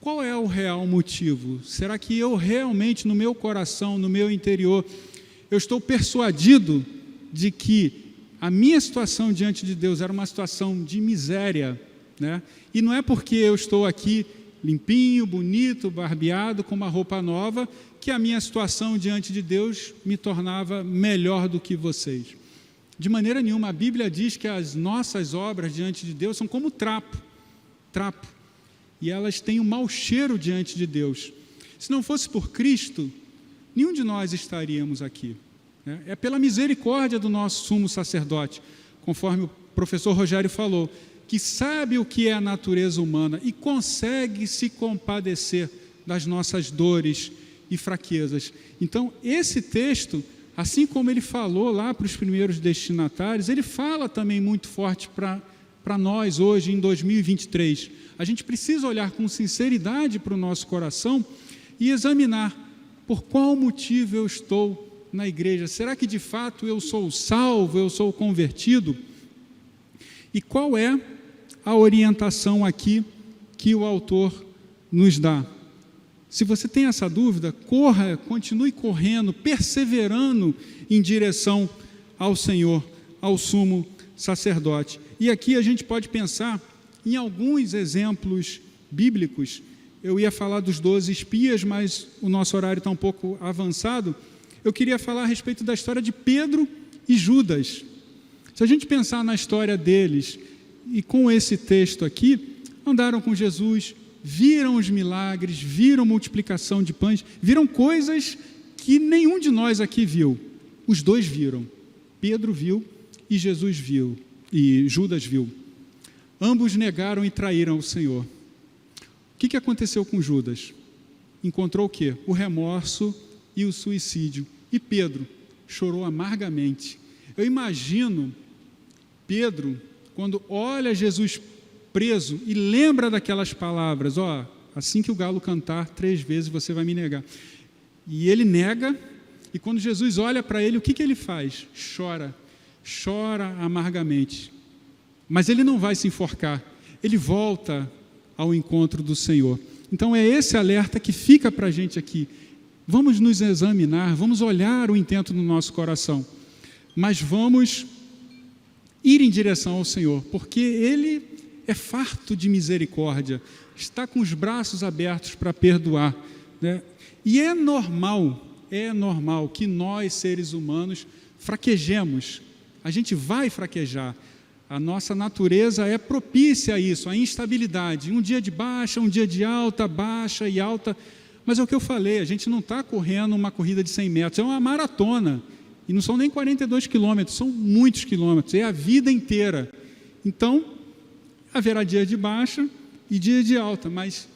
Qual é o real motivo? Será que eu realmente, no meu coração, no meu interior, eu estou persuadido de que a minha situação diante de Deus era uma situação de miséria, né? E não é porque eu estou aqui limpinho, bonito, barbeado, com uma roupa nova, que a minha situação diante de Deus me tornava melhor do que vocês. De maneira nenhuma, a Bíblia diz que as nossas obras diante de Deus são como trapo, e elas têm um mau cheiro diante de Deus. Se não fosse por Cristo, nenhum de nós estaríamos aqui. É pela misericórdia do nosso sumo sacerdote, conforme o professor Rogério falou, que sabe o que é a natureza humana e consegue se compadecer das nossas dores e fraquezas. Então, esse texto, assim como ele falou lá para os primeiros destinatários, ele fala também muito forte para nós hoje, em 2023. A gente precisa olhar com sinceridade para o nosso coração e examinar por qual motivo eu estou na igreja. Será que de fato eu sou salvo, eu sou convertido? E qual é a orientação aqui que o autor nos dá? Se você tem essa dúvida, corra, continue correndo, perseverando em direção ao Senhor, ao sumo sacerdote. E aqui a gente pode pensar em alguns exemplos bíblicos. Eu ia falar dos 12 espias, mas o nosso horário está um pouco avançado. Eu queria falar a respeito da história de Pedro e Judas. Se a gente pensar na história deles, e com esse texto aqui, andaram com Jesus, viram os milagres, viram multiplicação de pães, viram coisas que nenhum de nós aqui viu. Os dois viram. Pedro viu e Jesus viu, e Judas viu. Ambos negaram e traíram o Senhor. O que aconteceu com Judas? Encontrou o quê? O remorso e o suicídio. E Pedro chorou amargamente. Eu imagino Pedro, quando olha Jesus preso e lembra daquelas palavras, assim que o galo cantar 3 vezes você vai me negar. E ele nega, e quando Jesus olha para ele, o que ele faz? Chora amargamente. Mas ele não vai se enforcar, ele volta ao encontro do Senhor. Então é esse alerta que fica para a gente aqui. Vamos nos examinar, vamos olhar o intento do nosso coração. mas vamos ir em direção ao Senhor, porque Ele é farto de misericórdia, está com os braços abertos para perdoar, né? E é normal que nós, seres humanos, fraquejemos. A gente vai fraquejar. A nossa natureza é propícia a isso, a instabilidade. Um dia de baixa, um dia de alta, baixa e alta. Mas é o que eu falei, a gente não está correndo uma corrida de 100 metros, é uma maratona. E não são nem 42 quilômetros, são muitos quilômetros, é a vida inteira. Então, haverá dia de baixa e dia de alta, mas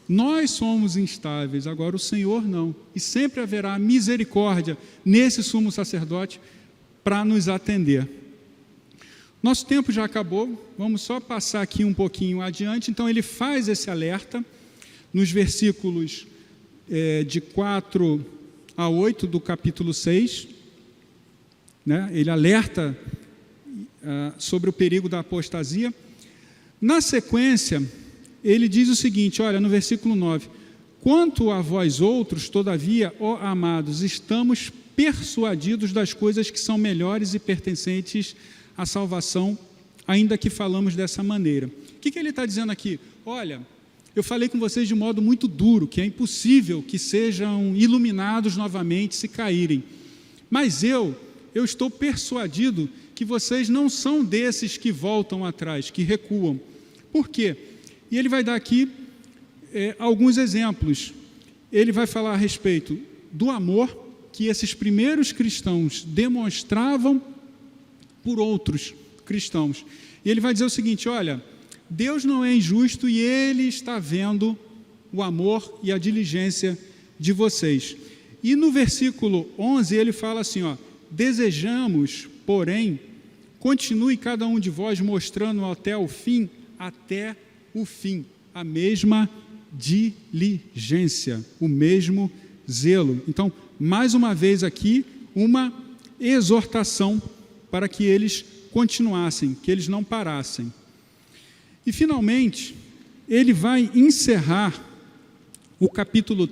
nós somos instáveis, agora o Senhor não. E sempre haverá misericórdia nesse sumo sacerdote para nos atender. Nosso tempo já acabou, vamos só passar aqui um pouquinho adiante. Então, ele faz esse alerta nos versículos de 4 a 8 do capítulo 6, né? Ele alerta sobre o perigo da apostasia. Na sequência, ele diz o seguinte, olha, no versículo 9, quanto a vós outros, todavia, ó amados, estamos persuadidos das coisas que são melhores e pertencentes à salvação, ainda que falamos dessa maneira. O que ele está dizendo aqui? Olha, eu falei com vocês de modo muito duro, que é impossível que sejam iluminados novamente se caírem. Mas eu estou persuadido que vocês não são desses que voltam atrás, que recuam. Por quê? E ele vai dar aqui alguns exemplos. Ele vai falar a respeito do amor que esses primeiros cristãos demonstravam por outros cristãos. E ele vai dizer o seguinte, olha, Deus não é injusto e Ele está vendo o amor e a diligência de vocês. E no versículo 11 ele fala assim, ó, desejamos, porém, continue cada um de vós mostrando até o fim, a mesma diligência, o mesmo zelo. Então, mais uma vez aqui, uma exortação para que eles continuassem, que eles não parassem. E, finalmente, ele vai encerrar o capítulo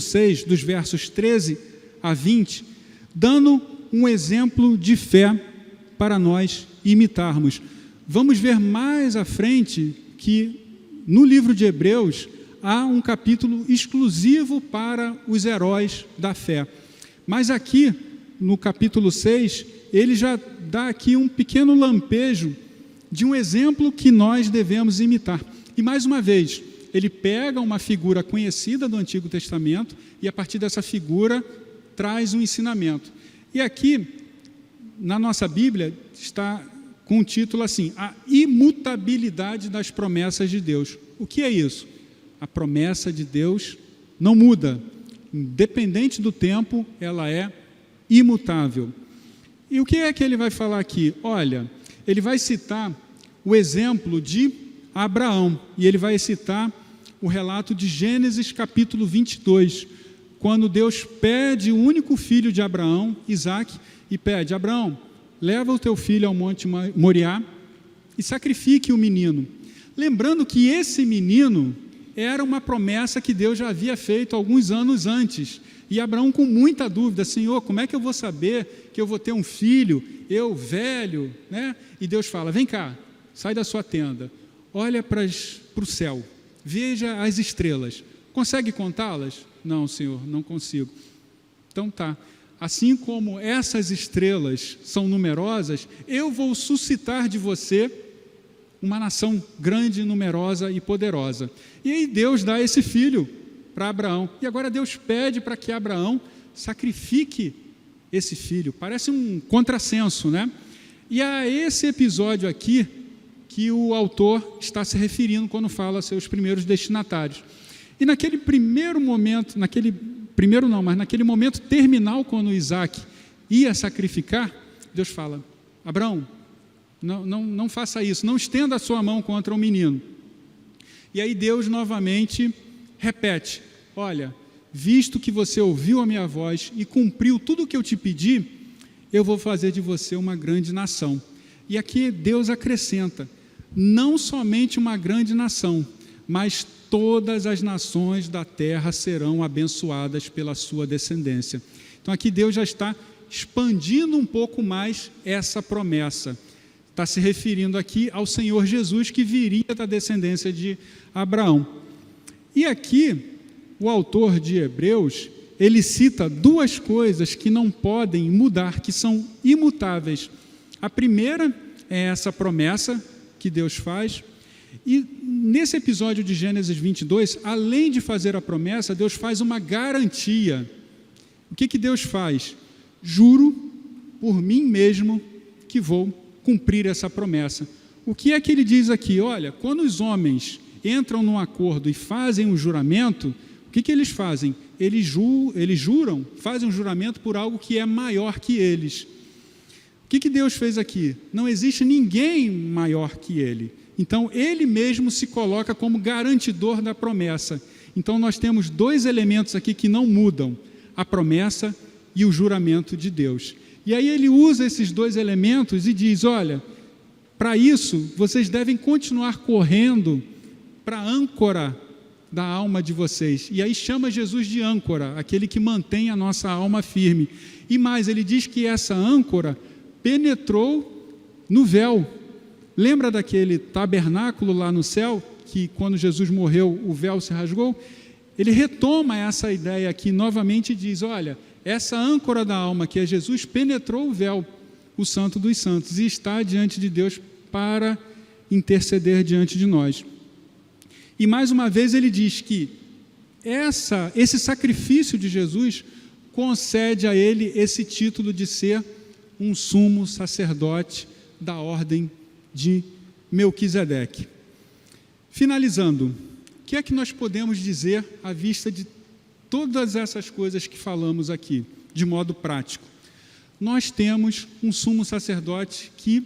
6, dos versos 13 a 20, dando um exemplo de fé para nós imitarmos. Vamos ver mais à frente que no livro de Hebreus há um capítulo exclusivo para os heróis da fé. Mas aqui, no capítulo 6, ele já dá aqui um pequeno lampejo de um exemplo que nós devemos imitar. E mais uma vez, ele pega uma figura conhecida do Antigo Testamento e a partir dessa figura traz um ensinamento. E aqui, na nossa Bíblia, está com um título assim, a imutabilidade das promessas de Deus. O que é isso? A promessa de Deus não muda. Independente do tempo, ela é imutável. E o que é que ele vai falar aqui? Olha, ele vai citar o exemplo de Abraão, e ele vai citar o relato de Gênesis capítulo 22, quando Deus pede o único filho de Abraão, Isaque, e pede, Abraão, leva o teu filho ao monte Moriá e sacrifique o menino. Lembrando que esse menino era uma promessa que Deus já havia feito alguns anos antes, e Abraão com muita dúvida, Senhor, como é que eu vou saber que eu vou ter um filho, eu velho, né? E Deus fala, vem cá, sai da sua tenda, olha para o céu, veja as estrelas, consegue contá-las? Não, Senhor, não consigo. Então tá, assim como essas estrelas são numerosas, eu vou suscitar de você uma nação grande, numerosa e poderosa. E aí Deus dá esse filho para Abraão. E agora Deus pede para que Abraão sacrifique esse filho. Parece um contrassenso, né? E é esse episódio aqui que o autor está se referindo quando fala aos seus primeiros destinatários. E naquele primeiro momento, naquele momento terminal, quando Isaque ia sacrificar, Deus fala, Abraão, não faça isso, não estenda a sua mão contra o menino. E aí Deus novamente repete, olha, visto que você ouviu a minha voz e cumpriu tudo o que eu te pedi, eu vou fazer de você uma grande nação. E aqui Deus acrescenta, não somente uma grande nação, mas todas as nações da terra serão abençoadas pela sua descendência. Então aqui Deus já está expandindo um pouco mais essa promessa. Está se referindo aqui ao Senhor Jesus, que viria da descendência de Abraão. E aqui, o autor de Hebreus, ele cita duas coisas que não podem mudar, que são imutáveis. A primeira é essa promessa que Deus faz. E nesse episódio de Gênesis 22, além de fazer a promessa, Deus faz uma garantia. O que Deus faz? Juro por mim mesmo que vou cumprir essa promessa. O que é que ele diz aqui? Olha, quando os homens entram num acordo e fazem um juramento, o que eles fazem? Eles juram, fazem um juramento por algo que é maior que eles. O que Deus fez aqui? Não existe ninguém maior que ele. Então, ele mesmo se coloca como garantidor da promessa. Então, nós temos dois elementos aqui que não mudam: a promessa e o juramento de Deus. E aí ele usa esses dois elementos e diz: olha, para isso, vocês devem continuar correndo para a âncora da alma de vocês. E aí chama Jesus de âncora, aquele que mantém a nossa alma firme. E mais, ele diz que essa âncora penetrou no véu. Lembra daquele tabernáculo lá no céu, que quando Jesus morreu o véu se rasgou? Ele retoma essa ideia aqui novamente e diz: olha, essa âncora da alma que é Jesus penetrou o véu, o Santo dos Santos, e está diante de Deus para interceder diante de nós. E mais uma vez ele diz que esse sacrifício de Jesus concede a ele esse título de ser um sumo sacerdote da ordem de Melquisedeque. Finalizando, o que é que nós podemos dizer à vista de todas essas coisas que falamos aqui, de modo prático? Nós temos um sumo sacerdote que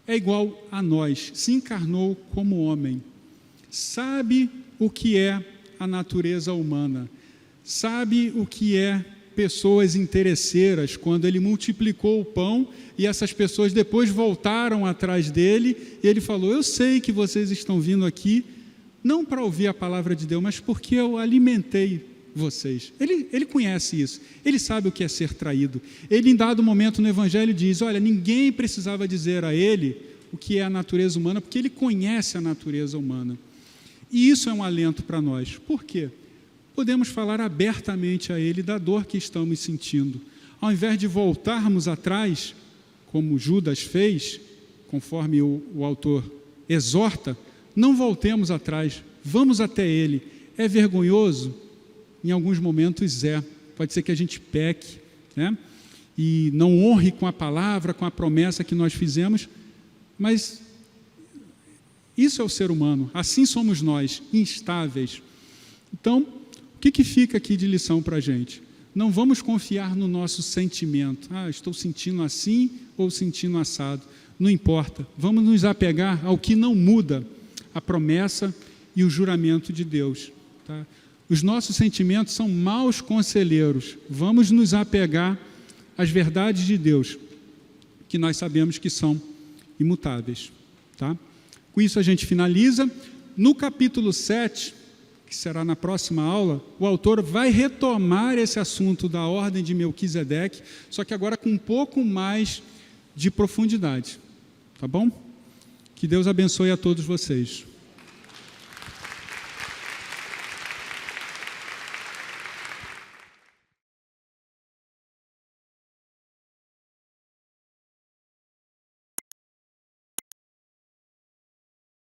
é igual a nós, se encarnou como homem, sabe o que é a natureza humana, sabe o que é pessoas interesseiras, quando ele multiplicou o pão e essas pessoas depois voltaram atrás dele, e ele falou: eu sei que vocês estão vindo aqui não para ouvir a palavra de Deus, mas porque eu alimentei vocês. Ele conhece isso, ele sabe o que é ser traído. Ele, em dado momento no Evangelho, diz: olha, ninguém precisava dizer a ele o que é a natureza humana, porque ele conhece a natureza humana. E isso é um alento para nós. Por quê? Podemos falar abertamente a ele da dor que estamos sentindo. Ao invés de voltarmos atrás, como Judas fez, conforme o autor exorta, não voltemos atrás, vamos até ele. É vergonhoso? Em alguns momentos é. Pode ser que a gente peque, né? E não honre com a palavra, com a promessa que nós fizemos, mas isso é o ser humano, assim somos nós, instáveis. Então, o que fica aqui de lição para a gente? Não vamos confiar no nosso sentimento. Estou sentindo assim ou sentindo assado. Não importa, vamos nos apegar ao que não muda, a promessa e o juramento de Deus. Tá? Os nossos sentimentos são maus conselheiros. Vamos nos apegar às verdades de Deus, que nós sabemos que são imutáveis. Tá? Com isso a gente finaliza. No capítulo 7, que será na próxima aula, o autor vai retomar esse assunto da ordem de Melquisedeque, só que agora com um pouco mais de profundidade. Tá bom? Que Deus abençoe a todos vocês.